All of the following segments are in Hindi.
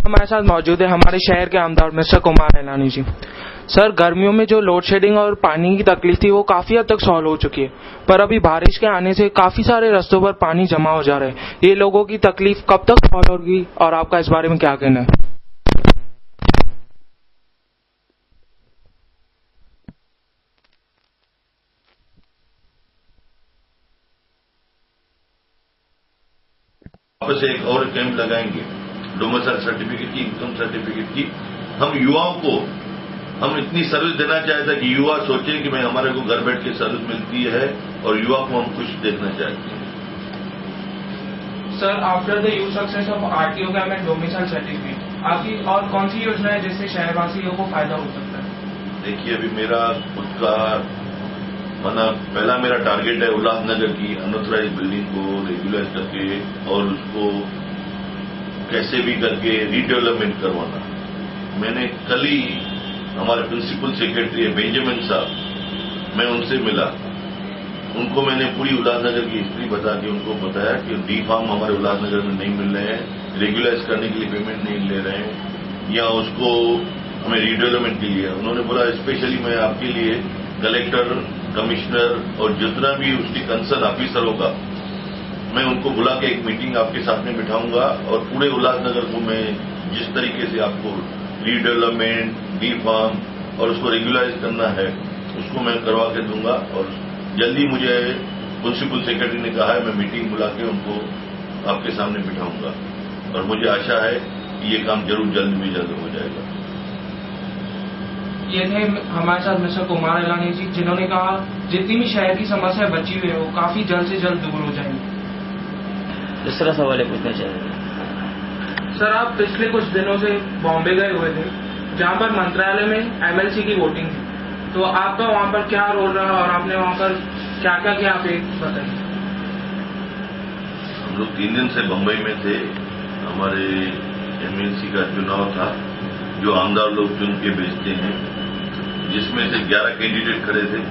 हमारे साथ मौजूद है हमारे शहर के आमदार मिस्टर कुमार एलानी जी। सर, गर्मियों में जो लोड शेडिंग और पानी की तकलीफ थी वो काफी हद तक सॉल्व हो चुकी है, पर अभी बारिश के आने से काफी सारे रास्तों पर पानी जमा हो जा रहा है। ये लोगों की तकलीफ कब तक सॉल्व होगी और आपका इस बारे में क्या कहना है? वापस एक और कैंप लगाएंगे डोमिसाइल सर्टिफिकेट की, इनकम सर्टिफिकेट की। हम युवाओं को हम इतनी सर्विस देना चाहते हैं कि युवा सोचें कि मैं हमारे को घर बैठ के सर्विस मिलती है और युवा को हम खुश देखना चाहते हैं। Sir, after the use success of RTO camp and domicile certificate आपकी और कौन सी योजना है जिससे शहरवासियों को फायदा हो सकता है? देखिए, अभी मेरा खुद का पहला मेरा टारगेट है उल्लासनगर की अनऑथराइज बिल्डिंग को रेगुलाइज करके और उसको कैसे भी करके रीडेवलपमेंट करवाना। मैंने कल ही हमारे प्रिंसिपल सेक्रेटरी है बेंजामिन साहब, मैं उनसे मिला। उनको मैंने पूरी उल्लासनगर की हिस्ट्री बता के उनको बताया कि डी फार्म हमारे उल्लासनगर में नहीं मिल रहे हैं, रेगुलाइज करने के लिए पेमेंट नहीं ले रहे हैं या उसको हमें रीडेवलपमेंट के लिए। उन्होंने बोला स्पेशली मैं आपके लिए कलेक्टर, कमिश्नर और जितना भी उसकी कंसर्न ऑफिसर होगा मैं उनको बुला के एक मीटिंग आपके साथ में बिठाऊंगा और पूरे उल्लासनगर को मैं जिस तरीके से आपको रीडेवलपमेंट, डी फार्म और उसको रेगुलाइज करना है उसको मैं करवा के दूंगा। और जल्दी मुझे प्रिंसिपल सेक्रेटरी ने कहा है मैं मीटिंग बुला के उनको आपके सामने बिठाऊंगा और मुझे आशा है कि ये काम जरूर जल्द में जल्द हो जाएगा। ये थे हमारे साथ मिस्टर कुमार एलानी जी, जिन्होंने कहा जितनी भी शहर की समस्या बची हुई है वो काफी जल्द से जल्द दूर हो जाएंगी। दूसरा सवाल पूछना चाहिए। सर, आप पिछले कुछ दिनों से बॉम्बे गए हुए थे जहां पर मंत्रालय में एमएलसी की वोटिंग थी, तो आपका वहां पर क्या रोल रहा और आपने वहां पर क्या क्या किया, आप एक बताइए। हम लोग 3 दिन से बम्बई में थे। हमारे एमएलसी का चुनाव था जो आमदार लोग चुन के भेजते हैं, जिसमें से 11 कैंडिडेट खड़े थे,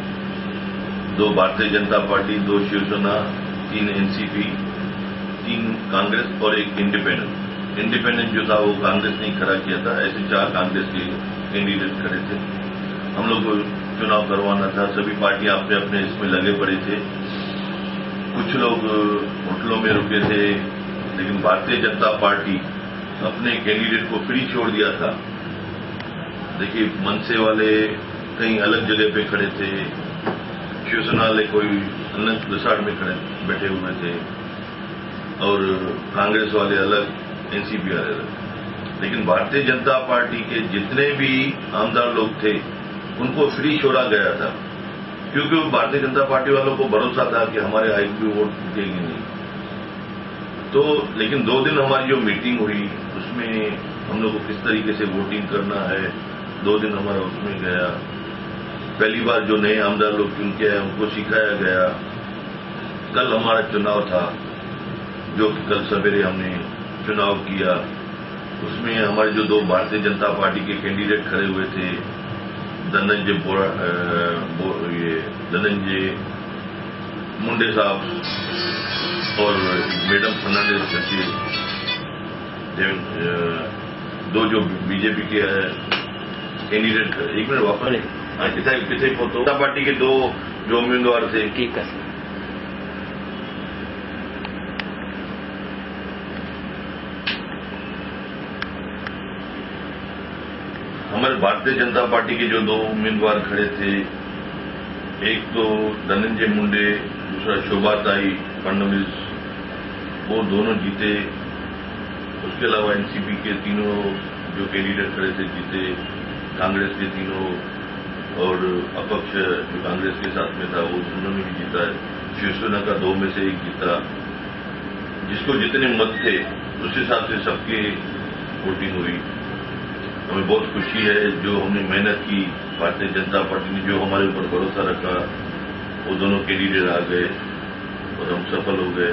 2 भारतीय जनता पार्टी, 2 शिवसेना, 3 एनसीपी, 3 कांग्रेस और 1 इंडिपेंडेंट। इंडिपेंडेंट जो था वो कांग्रेस ने खड़ा किया था। ऐसे 4 कांग्रेस के कैंडिडेट खड़े थे। हम लोग को चुनाव करवाना था, सभी पार्टियां अपने अपने इसमें लगे पड़े थे। कुछ लोग होटलों में रुके थे, लेकिन भारतीय जनता पार्टी अपने कैंडिडेट को फ्री छोड़ दिया था। देखिए, मनसे वाले कहीं अलग जगह पे खड़े थे, शिवसेना वाले कोई अलग रिसॉर्ट में खड़े बैठे हुए थे और कांग्रेस वाले अलग, एनसीपी वाले अलग। लेकिन भारतीय जनता पार्टी के जितने भी आमदार लोग थे उनको फ्री छोड़ा गया था, क्योंकि भारतीय जनता पार्टी वालों को भरोसा था कि हमारे आईपी वोट टूटेगी नहीं। तो लेकिन 2 दिन हमारी जो मीटिंग हुई उसमें हम लोग को किस तरीके से वोटिंग करना है, 2 दिन हमारा उसमें गया। पहली बार जो नए आमदार लोग चुन के आए उनको सिखाया गया। कल हमारा चुनाव था, जो कि कल सवेरे हमने चुनाव किया। उसमें हमारे जो 2 भारतीय जनता पार्टी के कैंडिडेट खड़े हुए थे, धनंजय मुंडे साहब और मैडम फर्नांडिस करके, 2 जो बीजेपी के कैंडिडेट, एक मिनट वापस किसे जनता पार्टी के 2 जो उम्मीदवार थे, ठीक है। हमारे भारतीय जनता पार्टी के जो दो उम्मीदवार खड़े थे, एक तो धनंजय मुंडे, दूसरा शोभाताई फडणवीस, वो दोनों जीते। उसके अलावा एनसीपी के तीनों जो कैंडिडेट खड़े थे जीते, कांग्रेस के तीनों और अपक्ष जो कांग्रेस के साथ में था वो उन्होंने भी जीता। शिवसेना का 2 में से 1 जीता। जिसको जितने मत थे उस हिसाब से सबके वोटिंग हुई। हमें बहुत खुशी है, जो हमने मेहनत की, भारतीय जनता पार्टी ने जो हमारे ऊपर भरोसा रखा, वो दोनों कैंडिडेट आ गए और हम सफल हो गए।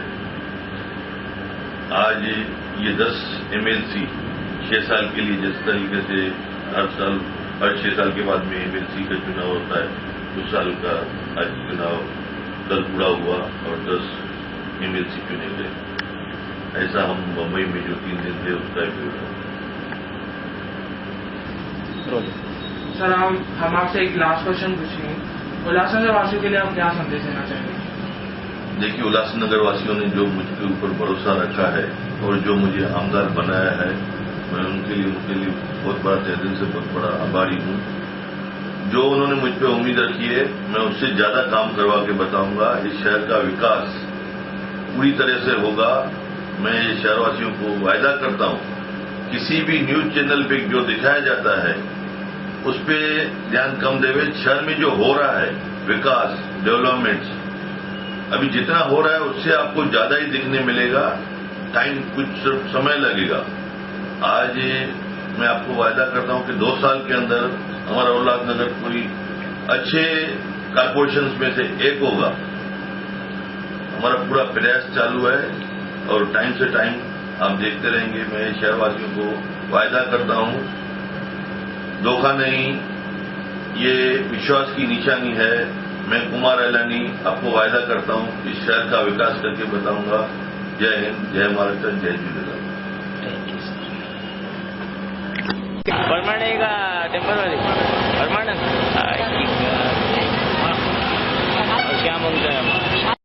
आज ये 10 एमएलसी 6 साल के लिए, जिस तरीके से हर 6 साल के बाद में एमएलसी का चुनाव होता है, उस साल का आज चुनाव कल पूरा हुआ और 10 एमएलसी चुने गए। ऐसा हम मुंबई में जो 3 दिन थे उसका उपयोग हुआ। सर हम आपसे एक लास्ट क्वेश्चन पूछेंगे। उल्लासनगर वासियों के लिए आप क्या संदेश देना चाहेंगे? देखिए, उल्लासनगर वासियों ने जो मुझके ऊपर भरोसा रखा है और जो मुझे आमदार बनाया है, मैं उनके लिए बहुत बड़ा तहे दिल से बहुत बड़ा आभारी हूं। जो उन्होंने मुझ पर उम्मीद रखी है, मैं उससे ज्यादा काम करवा के बताऊंगा। इस शहर का विकास पूरी तरह से होगा। मैं शहरवासियों को वायदा करता हूं, किसी भी न्यूज चैनल पे जो दिखाया जाता है उस पे ध्यान कम देवे। शहर में जो हो रहा है विकास, डेवलपमेंट्स, अभी जितना हो रहा है उससे आपको ज्यादा ही दिखने मिलेगा। टाइम कुछ सिर्फ समय लगेगा। आज मैं आपको वायदा करता हूं कि 2 साल के अंदर हमारा उल्लासनगर कोई अच्छे कारपोरेशन में से एक होगा। हमारा पूरा प्रयास चालू है और टाइम से टाइम आप देखते रहेंगे। मैं शहरवासियों को वायदा करता हूं, धोखा नहीं, ये विश्वास की निशानी है। मैं कुमार एलानी आपको वायदा करता हूं, इस शहर का विकास करके बताऊंगा। जय हिंद, जय महाराष्ट्र, जय झूलेलाल। परमाणे का टेम्पररी परमानेंट क्या मांगते हैं?